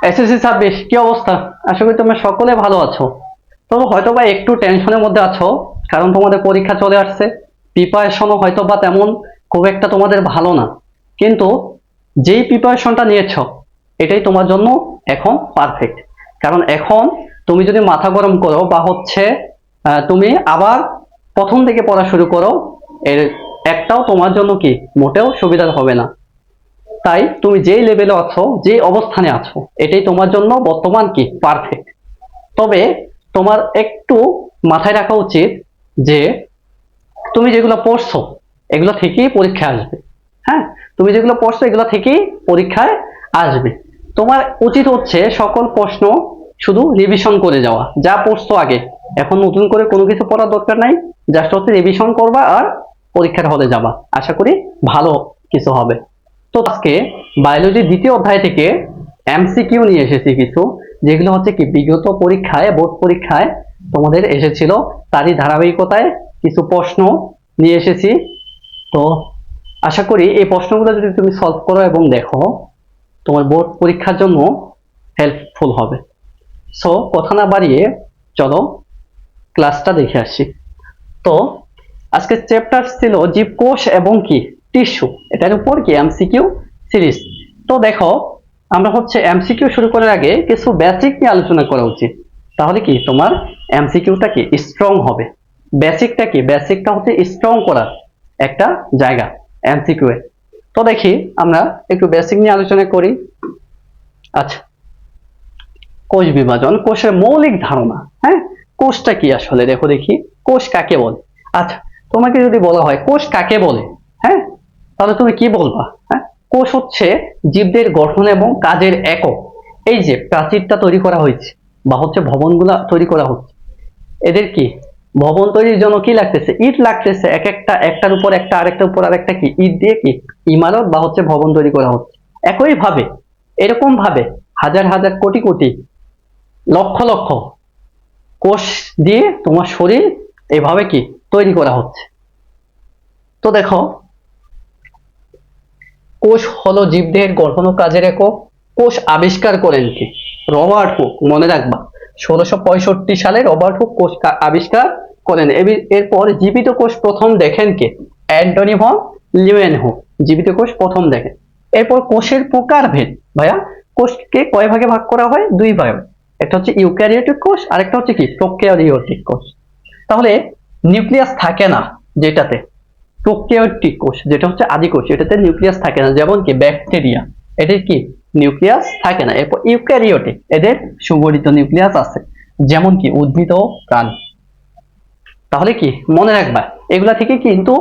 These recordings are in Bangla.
SSC 26 কি অবস্থা? আশা করি তোমরা সকলে ভালো আছো। তবে হয়তো বা একটু টেনশনের মধ্যে আছো, কারণ তোমাদের পরীক্ষা চলে আসছে। প্রিপারেশনও হয়তো বা তেমন খুব একটা তোমাদের ভালো না, কিন্তু যেই প্রিপারেশনটা নিয়েছো এটাই তোমার জন্য এখন পারফেক্ট। কারণ এখন তুমি যদি মাথা গরম করো বা হচ্ছে তুমি আবার প্রথম থেকে পড়া শুরু করো, এর একটাও তোমার জন্য কি মোটেও সুবিধার হবে না। তাই তুমি যেই লেভেলে আছো, যে অবস্থানে আছো, এটাই তোমার জন্য বর্তমান কি পারফেক্ট। তবে তোমার একটু মাথায় রাখা উচিত যে তুমি যেগুলো পড়ছো এগুলো থেকেই পরীক্ষা আসবে। হ্যাঁ, তুমি যেগুলো পড়ছো এগুলো থেকেই পরীক্ষায় আসবে। তোমার উচিত হচ্ছে সকল প্রশ্ন শুধু রিভিশন করে যাওয়া, যা পড়ছো আগে। এখন নতুন করে কোনো কিছু পড়ার দরকার নাই, জাস্ট হচ্ছে রিভিশন করবা আর পরীক্ষার হলে যাবা। আশা করি ভালো কিছু হবে। তো আজকে বায়োলজির দ্বিতীয় অধ্যায় থেকে MCQ নিয়ে এসেছি কিছু, যেগুলো হচ্ছে কি বিগত পরীক্ষায়, বোর্ড পরীক্ষায় তোমাদের এসেছিল, তারই ধারাবাহিকতায় কিছু প্রশ্ন নিয়ে এসেছি। তো আশা করি এই প্রশ্নগুলো যদি তুমি সলভ করো এবং দেখো, তোমার বোর্ড পরীক্ষার জন্য হেল্পফুল হবে। সো কথা না বাড়িয়ে চলো ক্লাসটা দেখে আসি। তো আজকে চ্যাপ্টার ছিল জীবকোষ এবং কি টিস্যু, এটার উপর কি MCQ সিরিজ। তো দেখো, আমরা হচ্ছে MCQ শুরু করার আগে কিছু বেসিক নিয়ে আলোচনা করা উচিত, তাহলে কি তোমার MCQটা কি স্ট্রং হবে। বেসিকটা কি, বেসিকটা হচ্ছে স্ট্রং করার একটা জায়গা MCQ এ। তো দেখি আমরা একটু বেসিক নিয়ে আলোচনা করি। আচ্ছা, কোষ বিভাজন, কোষের মৌলিক ধারণা। হ্যাঁ, কোষটা কি আসলে দেখো দেখি, কোষ কাকে বলে। আচ্ছা, তোমাকে যদি বলা হয় কোষ কাকে বলে, হ্যাঁ, তাহলে তুমি কি বলবা? হ্যাঁ, কোষ হচ্ছে জীবদের গঠন এবং কাজের একক। এই যে প্রাচীরটা তৈরি করা হয়েছে বা হচ্ছে ভবনগুলা তৈরি করা হচ্ছে, এদের কি ভবন তৈরির জন্য কি লাগতেছে? ইট লাগতেছে। এক একটা, একটার উপর একটা, আরেকটার উপর আরেকটা কি ইট দিয়ে কি ইমারত বা হচ্ছে ভবন তৈরি করা হচ্ছে। একই ভাবে, এরকম ভাবে হাজার হাজার কোটি কোটি লক্ষ লক্ষ কোষ দিয়ে তোমার শরীর এভাবে কি তৈরি করা হচ্ছে। তো দেখো, কোষ হলো জীবদেহের গঠন ও কাজের একক। কোষ আবিষ্কার করেন কি? রবার্ট হুক, মনে রাখবা। 1665 সালে রবার্ট হুক কোষ আবিষ্কার করেন। এরপর জীবিত কোষ প্রথম দেখেন কে? অ্যান্টনি ভন লিউয়েনহুক জীবিত কোষ প্রথম দেখেন। এরপর কোষের প্রকারভেদ। ভাইয়া, কোষকে কয় ভাগে ভাগ করা হয়? দুই ভাগে। একটা হচ্ছে ইউক্যারিওটিক কোষ, আরেকটা হচ্ছে কি প্রোক্যারিওটিক কোষ। তাহলে নিউক্লিয়াস থাকে না যেটাতে, প্রোক্যারিওটিক কোষ যেটা হচ্ছে আদি কোষ, এটাতে নিউক্লিয়াস থাকে না। যেমন কি ব্যাকটেরিয়া, এদের কি নিউক্লিয়াস থাকে না। এরপর ইউক্যারিওটিক, এদের সুগঠিত নিউক্লিয়াস আছে, যেমন কি উদ্ভিদ ও প্রাণী। তাহলে কি মনে রাখবা, এগুলা থেকে কিন্তু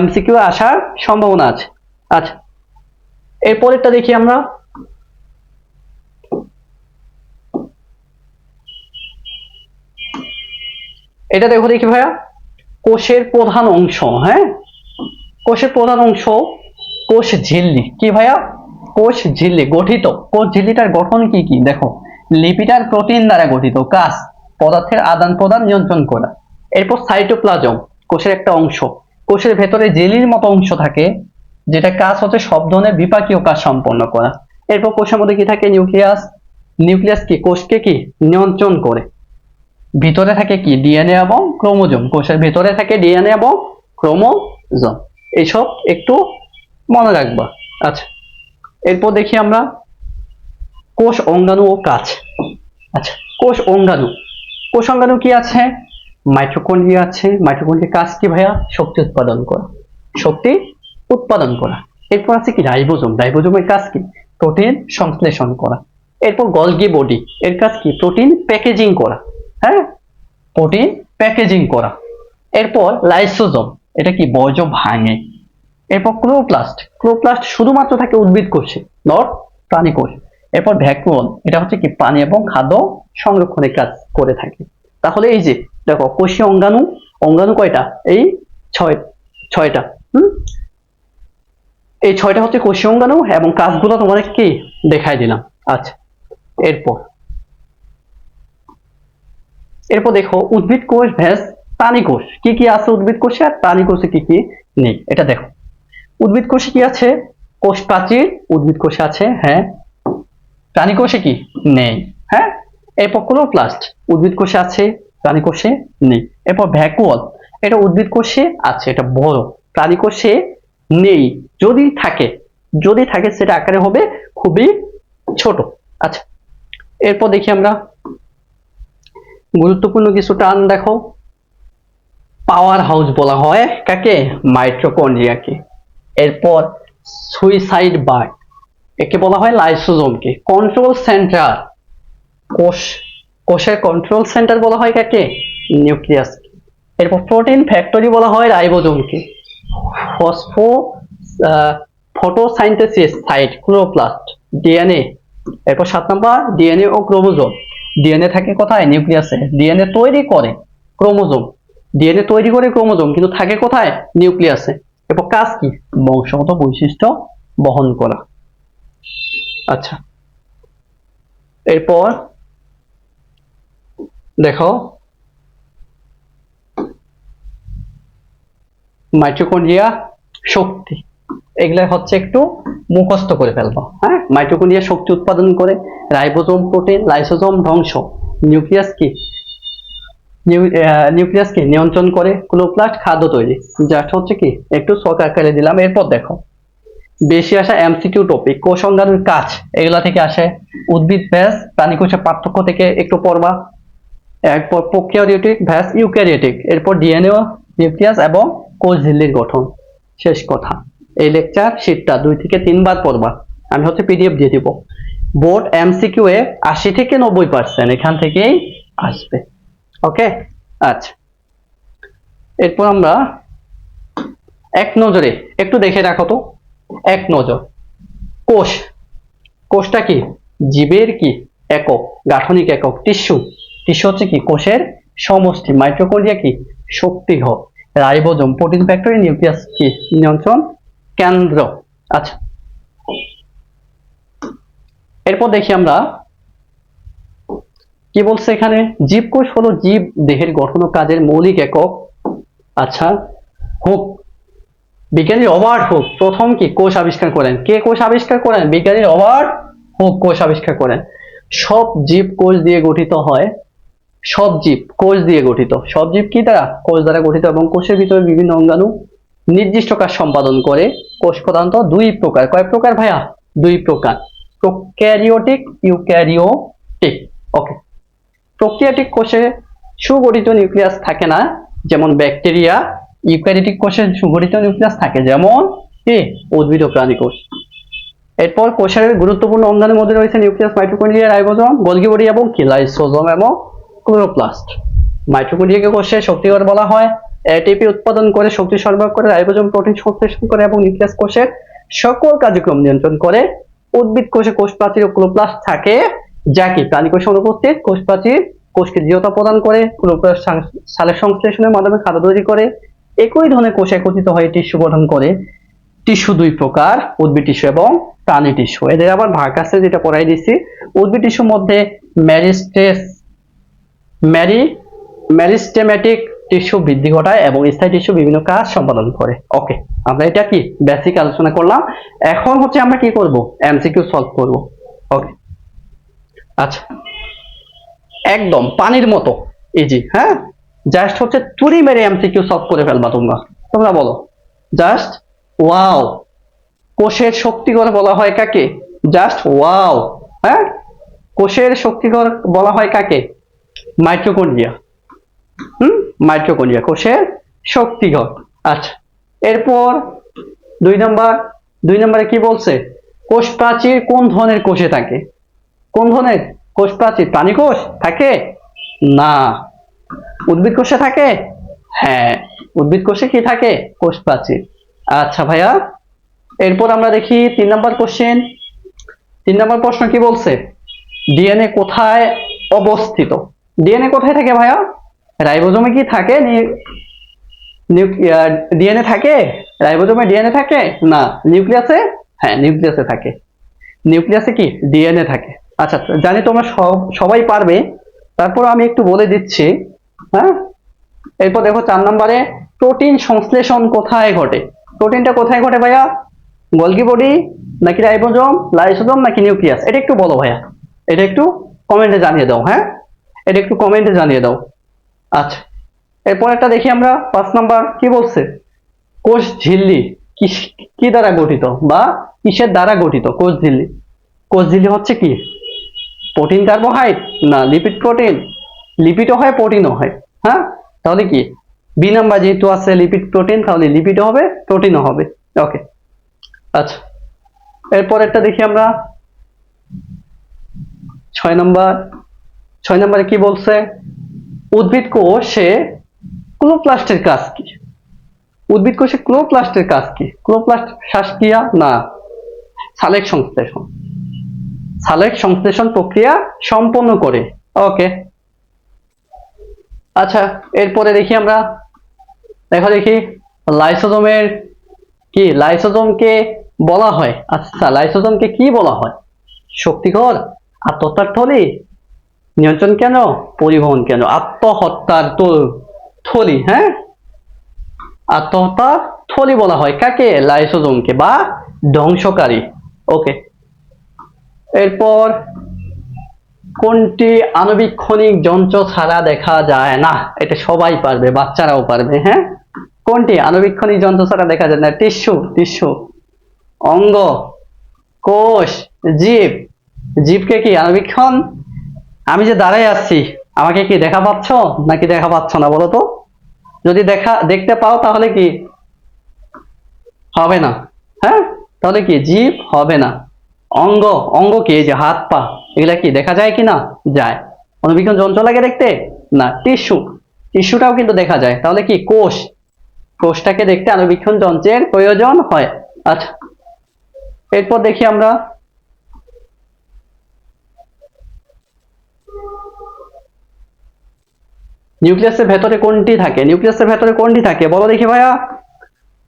MCQ আসার সম্ভাবনা আছে। আচ্ছা, এরপরেরটা দেখি আমরা। এটা দেখো দেখি ভাইয়া, কোষের প্রধান অংশ। হ্যাঁ, কোষের প্রধান অংশ কোষ ঝিল্লি। কি ভাইয়া? কোষ ঝিল্লি গঠিত। কোষ ঝিল্লিটার গঠন কি কি দেখো, লিপিড আর প্রোটিন দ্বারা গঠিত। কাজ পদার্থের আদান প্রদান নিয়ন্ত্রণ করা। এরপর সাইটোপ্লাজম, কোষের একটা অংশ। কোষের ভেতরে জেলির মতো অংশ থাকে, যেটা কাজ হচ্ছে সব ধরনের বিপাকীয় কাজ সম্পন্ন করা। এরপর কোষের মধ্যে কি থাকে? নিউক্লিয়াস। নিউক্লিয়াস কি কোষকে কি নিয়ন্ত্রণ করে। ভিতরে থাকে কি ডিএনএ এবং ক্রোমোজোম। কোষের ভিতরে থাকে ডিএনএ এবং ক্রোমোজোম। এইসব একটু মনে রাখবা। আচ্ছা, এরপর দেখি আমরা কোষ অঙ্গাণু ও কাজ। আচ্ছা, কোষ অঙ্গাণু। কোষ অঙ্গাণু কি আছে? মাইটোকন্ড্রিয়া আছে। মাইটোকন্ড্রিয়ার কাজ কি ভাইয়া? শক্তি উৎপাদন করা। শক্তি উৎপাদন করা। এরপর আছে কি রাইবোজোম। রাইবোজোমের কাজ কি? প্রোটিন সংশ্লেষণ করা। এরপর গলগি বডি, এর কাজ কি? প্রোটিন প্যাকেজিং করা। হ্যাঁ, প্রোটিন প্যাকেজিং করা। এরপর লাইসোজোম, এটা কি বর্জ্য ভাঙে। এরপর ক্লোরোপ্লাস্ট। ক্লোরোপ্লাস্ট শুধুমাত্র থাকে উদ্ভিদ কোষে, নট প্রাণী কোষ। এরপর ভ্যাকুয়াম, এটা হচ্ছে কি পানি এবং খাদ্য সংরক্ষণের কাজ করে থাকে। তাহলে এই যে দেখো, কোষীয় অঙ্গাণু। অঙ্গাণু কয়টা? এই ছয়, ছয়টা। এই ছয়টা হচ্ছে কোষীয় অঙ্গাণু, এবং কাজগুলো তোমাদের কি দেখাই দিলাম। আচ্ছা, এরপর এরপর দেখো উদ্ভিদ কোষ ভ্যাস প্রাণী কোষ। কি কি আছে উদ্ভিদ কোষে আর প্রাণী কোষে কি কি নেই, এটা দেখো। উদ্ভিদ কোষে কি আছে? কোষ প্রাচীর উদ্ভিদ কোষে আছে। হ্যাঁ, প্রাণী কোষে কি নেই। হ্যাঁ, এরপর ক্লোরোপ্লাস্ট উদ্ভিদ কোষে আছে, প্রাণী কোষে নেই। এরপর ভ্যাকুয়াল, এটা উদ্ভিদ কোষে আছে, এটা বড়, প্রাণী কোষে নেই। যদি থাকে সেটা আকারে হবে খুবই ছোট। আচ্ছা, এরপর দেখি আমরা গুরুত্বপূর্ণ কিছু টার্ম দেখো। পাওয়ার হাউস বলা হয় কাকে? মাইটোকন্ড্রিয়াকে। এরপর সুইসাইড বার্ড, একে বলা হয় লাইসোজোমকে। কন্ট্রোল সেন্টার, কোষের কন্ট্রোল সেন্টার বলা হয় কাকে? নিউক্লিয়াস। এরপর প্রোটিন ফ্যাক্টরি বলা হয় রাইবোজোমকে। ফটোসাইন্থেসিস সাইট ক্লোরোপ্লাস্ট। ডিএনএ, এরপর 7 নম্বর ডিএনএ ও ক্রোমোজোম। ডিএনএ থাকে কোথায়? নিউক্লিয়াসে। ডিএনএ তৈরি করে ক্রোমোজোম, কিন্তু থাকে কোথায়? নিউক্লিয়াসে। এরপর কাজ কি? বংশগত বৈশিষ্ট্য বহন করা। আচ্ছা, এরপর দেখো মাইটোকন্ড্রিয়া শক্তি, এগুলা হচ্ছে একটু মুখস্থ করে ফেলবো। হ্যাঁ, মাইটোকন্ড্রিয়া শক্তি উৎপাদন করে, রাইবোজোম প্রোটিন, লাইসোজোম ধ্বংস, নিউক্লিয়াস কি নিয়ন্ত্রণ করে, ক্লোরোপ্লাস্ট খাদ্য তৈরি। জাস্ট হচ্ছে কি একটু শর্ট আকারে দিলাম। এরপর দেখো বেশি আসা এমসিকিউ টপিক, কোষ অঙ্গাণুর কাজ, এগুলা থেকে আসে। উদ্ভিদ ব্যাস প্রাণী কোষের পার্থক্য থেকে একটু পড়বা। এরপর প্রোক্যারিওটিক ভ্যাস ইউক্যারিওটিক, এরপর ডিএনএ, নিউক্লিয়াস এবং কোষ ঝিল্লির গঠন। শেষ কথা, এই লেকচার শীটটা 2 থেকে 3 বার পড়বা। আমি হচ্ছে পিডিএফ দিয়ে দিব। বোর্ড এমসিকিউ এ 80 থেকে 90% এখান থেকেই আসবে। ওকে, আচ্ছা, এরপর আমরা এক নজরে একটু দেখে রাখো তো। এক নজর, কোষটা কি? জীবের কি একক, গাঠনিক একক। টিস্যু হচ্ছে কি কোষের সমষ্টি। মাইটোকন্ড্রিয়া কি শক্তি ঘর। Ribosome protein factory. নিউক্লিয়াস কি নিয়ন্ত্রণ কেন্দ্র। আচ্ছা, এরপর দেখি আমরা কি বলছে এখানে। জীবকোষ হলো জীব দেহের গঠন ও কাজের মৌলিক একক। আচ্ছা, হুক, বিজ্ঞানী রবার্ট হুক প্রথম কি কোষ আবিষ্কার করেন? কে কোষ আবিষ্কার করেন? বিজ্ঞানী রবার্ট হুক কোষ আবিষ্কার করেন। সব জীব কোষ দিয়ে গঠিত হয়। সব জীব কোষ দিয়ে গঠিত। সব জীব কি দ্বারা? কোষ দ্বারা গঠিত, এবং কোষের ভিতরে বিভিন্ন অঙ্গাণু নির্দিষ্ট কাজ সম্পাদন করে। কোষ প্রধানত 2 প্রকার। কয় প্রকার ভাইয়া? 2 প্রকার, প্রোক্যারিওটিক, ইউক্যারিওটিক। ওকে, প্রোক্যারিওটিক কোষে সুগঠিত নিউক্লিয়াস থাকে না, যেমন ব্যাকটেরিয়া। ইউক্যারিওটিক কোষে সুগঠিত নিউক্লিয়াস থাকে, যেমন কি উদ্ভিদ ও প্রাণী কোষ। এরপর কোষের গুরুত্বপূর্ণ অঙ্গাণুর মধ্যে রয়েছে nucleus, mitochondria, ribosome, Golgi body এবং কি লাইসোজোম এবং ক্লোরোপ্লাস্ট। মাইটোকন্ড্রিয়াকে কোষের শক্তিঘর বলা হয়। এটিপি উৎপাদন করে, শক্তি সরবরাহ করে, রাইবোজোম প্রোটিন সংশ্লেষণ করে এবং নিউক্লিয়াস কোষের সকল কার্যক্রম নিয়ন্ত্রণ করে। উদ্ভিদ কোষে কোষ প্রাচীর ও ক্লোরোপ্লাস্ট থাকে, যা কি প্রাণী কোষে অনুপস্থিত। কোষ প্রাচীর কোষকে দৃঢ়তা প্রদান করে, ক্লোরোপ্লাস্ট সালের সংশ্লেষণের মাধ্যমে খাদ্য তৈরি করে। একই ধরনের কোষ একত্রিত হয়ে টিস্যু গঠন করে। টিস্যু 2 প্রকার, উদ্ভিদ টিস্যু এবং প্রাণী টিস্যু। এদের আবার ভাগ আছে, যেটা পড়াই দিচ্ছি। উদ্ভিদ টিস্যুর মধ্যে মেরিস্টেমেটিক টিস্যু বৃদ্ধি ঘটায় এবং স্থায়ী টিস্যু বিভিন্ন কাজ সম্পাদন করে। ওকে, আমরা এটা কি বেসিক আলোচনা করলাম। এখন হচ্ছে আমরা কি করব? এমসিকিউ সলভ করব। ওকে, আচ্ছা, একদম পানির মতো ইজি। হ্যাঁ, জাস্ট হচ্ছে তুড়ি মেরে এমসিকিউ সলভ করে ফেলবা তোমরা বলো জাস্ট ওয়াও। কোষের শক্তিঘর বলা হয় কাকে? Just wow. হ্যাঁ, কোষের শক্তিঘর বলা হয় কাকে? মাইটোকন্ড্রিয়া। মাইটোকন্ড্রিয়া কোষের শক্তিঘর। আচ্ছা, এরপর 2 নম্বরে কি বলছে? কোষ প্রাচীর কোন ধরনের কোষে থাকে? কোন ধরনের কোষ প্রাচীর? প্রাণী কোষ থাকে না, উদ্ভিদ কোষে থাকে। হ্যাঁ, উদ্ভিদ কোষে কি থাকে? কোষ প্রাচীর। আচ্ছা ভাইয়া, এরপর আমরা দেখি 3 নম্বর কোশ্চেন। 3 নম্বর প্রশ্ন কি বলছে? ডিএনএ কোথায় অবস্থিত? ডিএনএ কোথায় থাকে ভাইয়া? রাইবোজোমে কি থাকে? ডিএনএ থাকে? রাইবোজোমে ডিএনএ থাকে না। নিউক্লিয়াসে? হ্যাঁ, নিউক্লিয়াসে থাকে। নিউক্লিয়াসে কি ডিএনএ থাকে। আচ্ছা, জানি তোমরা সবাই পারবে, তারপর আমি একটু বলে দিচ্ছি। হ্যাঁ, এরপর দেখো 4 নম্বরে প্রোটিন সংশ্লেষণ কোথায় ঘটে? প্রোটিনটা কোথায় ঘটে ভাইয়া? গোলগি বডি নাকি রাইবোজোম, লাইসোজোম নাকি নিউক্লিয়াস? এটা একটু বলো ভাইয়া। এটা একটু কমেন্টে জানিয়ে দাও। হ্যাঁ, এটা একটু কমেন্টে জানিয়ে দাও। আচ্ছা, এরপর একটা দেখি আমরা 5 নাম্বার কি বলছে। কোষ ঝিল্লি কি কি দ্বারা গঠিত বা কিসের দ্বারা গঠিত কোষ ঝিল্লি? কোষ ঝিল্লি হচ্ছে কি? প্রোটিন কার্বোহাইড্রেট না লিপিড প্রোটিন? লিপিডও হয় প্রোটিনও হয়। হ্যাঁ, তাহলে কি বি নাম্বার যেহেতু আছে লিপিড প্রোটিন, তাহলে লিপিডও হবে প্রোটিনও হবে। ওকে, আচ্ছা, এরপর একটা দেখি আমরা 6 নাম্বার। 6 নাম্বারে কি বলছে? উদ্ভিদ কোষে ক্লোরোপ্লাস্টের কাজ কি? উদ্ভিদ কোষে ক্লোরোপ্লাস্টের কাজ কি? ক্লোরোপ্লাস্ট শ্বাসক্রিয়া না সালেক সংশ্লেষণ? সালেক সংশ্লেষণ প্রক্রিয়া সম্পন্ন করে। ওকে, আচ্ছা, এরপরে দেখি আমরা, দেখি লাইসোজোমের কি? লাইসোজোমকে বলা হয়, আচ্ছা লাইসোজোমকে কি বলা হয়? শক্তিকর, আত্মহত্যার থলি, নিয়ন্ত্রণ কেন, পরিবহন কেন? আত্মহত্যার থলি। হ্যাঁ, আত্মহত্যার থলি বলা হয় কাকে? লাইসোজোমকে বা ধ্বংসকারী। ওকে, এরপর কোনটি আণুবীক্ষণিক যন্ত্র ছাড়া দেখা যায় না? এটা সবাই পারবে, বাচ্চারাও পারবে। হ্যাঁ, কোনটি আণুবীক্ষণিক যন্ত্র ছাড়া দেখা যায় না? টিস্যু, অঙ্গ, কোষ, জীব। জীবকে কি আণুবীক্ষণ? আমি যে দাঁড়ায় আছি, আমাকে কি দেখা পাচ্ছ নাকি দেখা পাচ্ছ না বলো তো? যদি দেখতে পাও তাহলে কি হবে না? হ্যাঁ, তাহলে কি জীব হবে না। অঙ্গ কি? এই যে হাত পা, এগুলা কি দেখা যায় কি না? যায়। অণুবীক্ষণ যন্ত্র লাগে দেখতে? না। টিস্যুটাও কিন্তু দেখা যায়। তাহলে কি কোষটাকে দেখতে অণুবীক্ষণ যন্ত্রের প্রয়োজন হয়। আচ্ছা, এরপর দেখি আমরা নিউক্লিয়াসের ভেতরে কোনটি থাকে? নিউক্লিয়াসের ভেতরে কোনটি থাকে বলো দেখি ভাইয়া।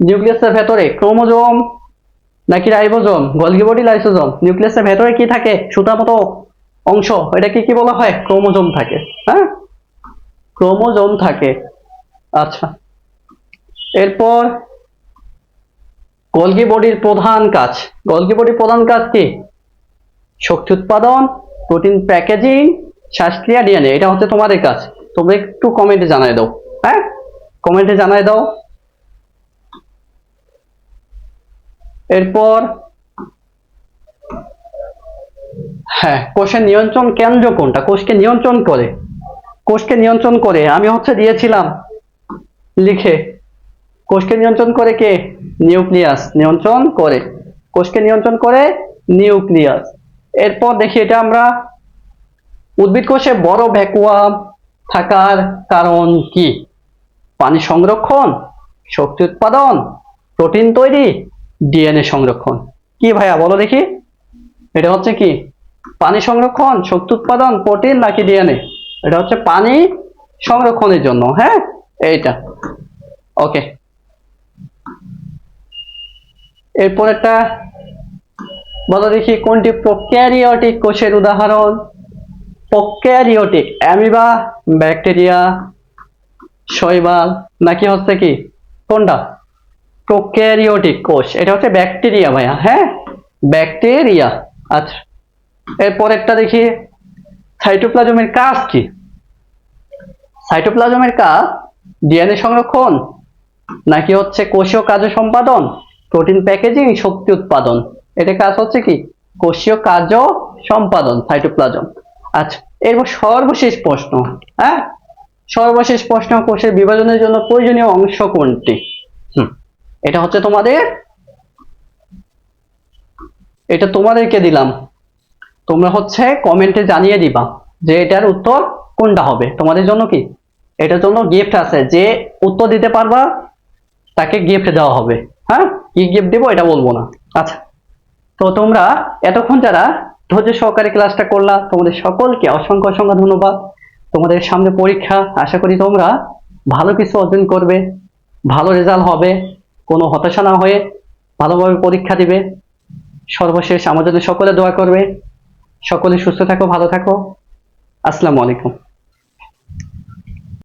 নিউক্লিয়াসের ভেতরে ক্রোমোজোম নাকি রাইবোজোম, গলগি বডি, লাইসোজোম? নিউক্লিয়াসের ভেতরে কি থাকে? সুতার মতো অংশ, এটাকে কি বলা হয়? ক্রোমোজোম থাকে। হ্যাঁ, ক্রোমোজোম থাকে। আচ্ছা, এরপর গলগি বডির প্রধান কাজ। গলগি বডির প্রধান কাজ কি? শক্তি উৎপাদন, প্রোটিন প্যাকেজিং, শ্বাসক্রিয়া, ডিএনএ। এটা হচ্ছে তোমাদের কাজ। তোমরা একটু কমেন্টে জানাই দাও। হ্যাঁ, কমেন্টে জানাই দাও। এরপর হ্যাঁ, কোষের নিয়ন্ত্রণ কেন্দ্র কোনটা? কোষকে নিয়ন্ত্রণ করে আমি হচ্ছে দিয়েছিলাম লিখে। কোষকে নিয়ন্ত্রণ করে কে? নিউক্লিয়াস নিয়ন্ত্রণ করে। কোষকে নিয়ন্ত্রণ করে নিউক্লিয়াস। এরপর দেখি এটা আমরা, উদ্ভিদ কোষে বড় ভ্যাকুয়াম থাকার কারণ কি? পানি সংরক্ষণ, শক্তি উৎপাদন, প্রোটিন তৈরি, ডিএনএ সংরক্ষণ। কি ভাইয়া বলো দেখি, এটা হচ্ছে কি? পানি সংরক্ষণ, শক্তি উৎপাদন, প্রোটিন নাকি ডিএনএ? এটা হচ্ছে পানি সংরক্ষণের জন্য। হ্যাঁ, এইটা। ওকে, এরপর একটা বলো দেখি, কোনটি প্রোক্যারিওটিক কোষের উদাহরণ? প্রোক্যারিওটিক, অ্যামিবা, ব্যাকটেরিয়া, শৈবাল নাকি হচ্ছে কি কোনটা? প্রোক্যারিওটিক কোষ, এটা হচ্ছে ব্যাকটেরিয়া ভাইয়া। হ্যাঁ, ব্যাকটেরিয়া। আচ্ছা, এরপরেরটা দেখি, সাইটোপ্লাজমের কাজ কি? সাইটোপ্লাজমের কাজ ডিএনএ সংরক্ষণ নাকি হচ্ছে কোষীয় কার্য সম্পাদন, প্রোটিন প্যাকেজিং, শক্তি উৎপাদন? এটা কাজ হচ্ছে কি? কোষীয় কার্য সম্পাদন, সাইটোপ্লাজম। আচ্ছা, এরপর সর্বশেষ প্রশ্ন। হ্যাঁ, সর্বশেষ প্রশ্ন, কোষের বিভাজনের জন্য প্রয়োজনীয় অংশ কোনটি? এটা হচ্ছে এটা তোমাদেরকে দিলাম, তোমরা হচ্ছে কমেন্টে জানিয়ে দিবা যে এটার উত্তর কোনটা হবে। তোমাদের জন্য কি এটার জন্য গিফট আছে, যে উত্তর দিতে পারবা তাকে গিফট দেওয়া হবে। হ্যাঁ, কি গিফট দেবো এটা বলবো না। আচ্ছা, তো তোমরা এতক্ষণ যারা ধৈর্য সহকারে ক্লাসটা করলা, তোমাদের সকলকে অসংখ্য অসংখ্য ধন্যবাদ। তোমাদের সামনে পরীক্ষা, আশা করি তোমরা ভালো কিছু অর্জন করবে, ভালো রেজাল্ট হবে, কোনো হতাশা না হয়ে ভালোভাবে পরীক্ষা দিবে। সর্বশেষ আমার জন্য সকলে দোয়া করবে। সকলে সুস্থ থাকো, ভালো থাকো। আসসালামু আলাইকুম।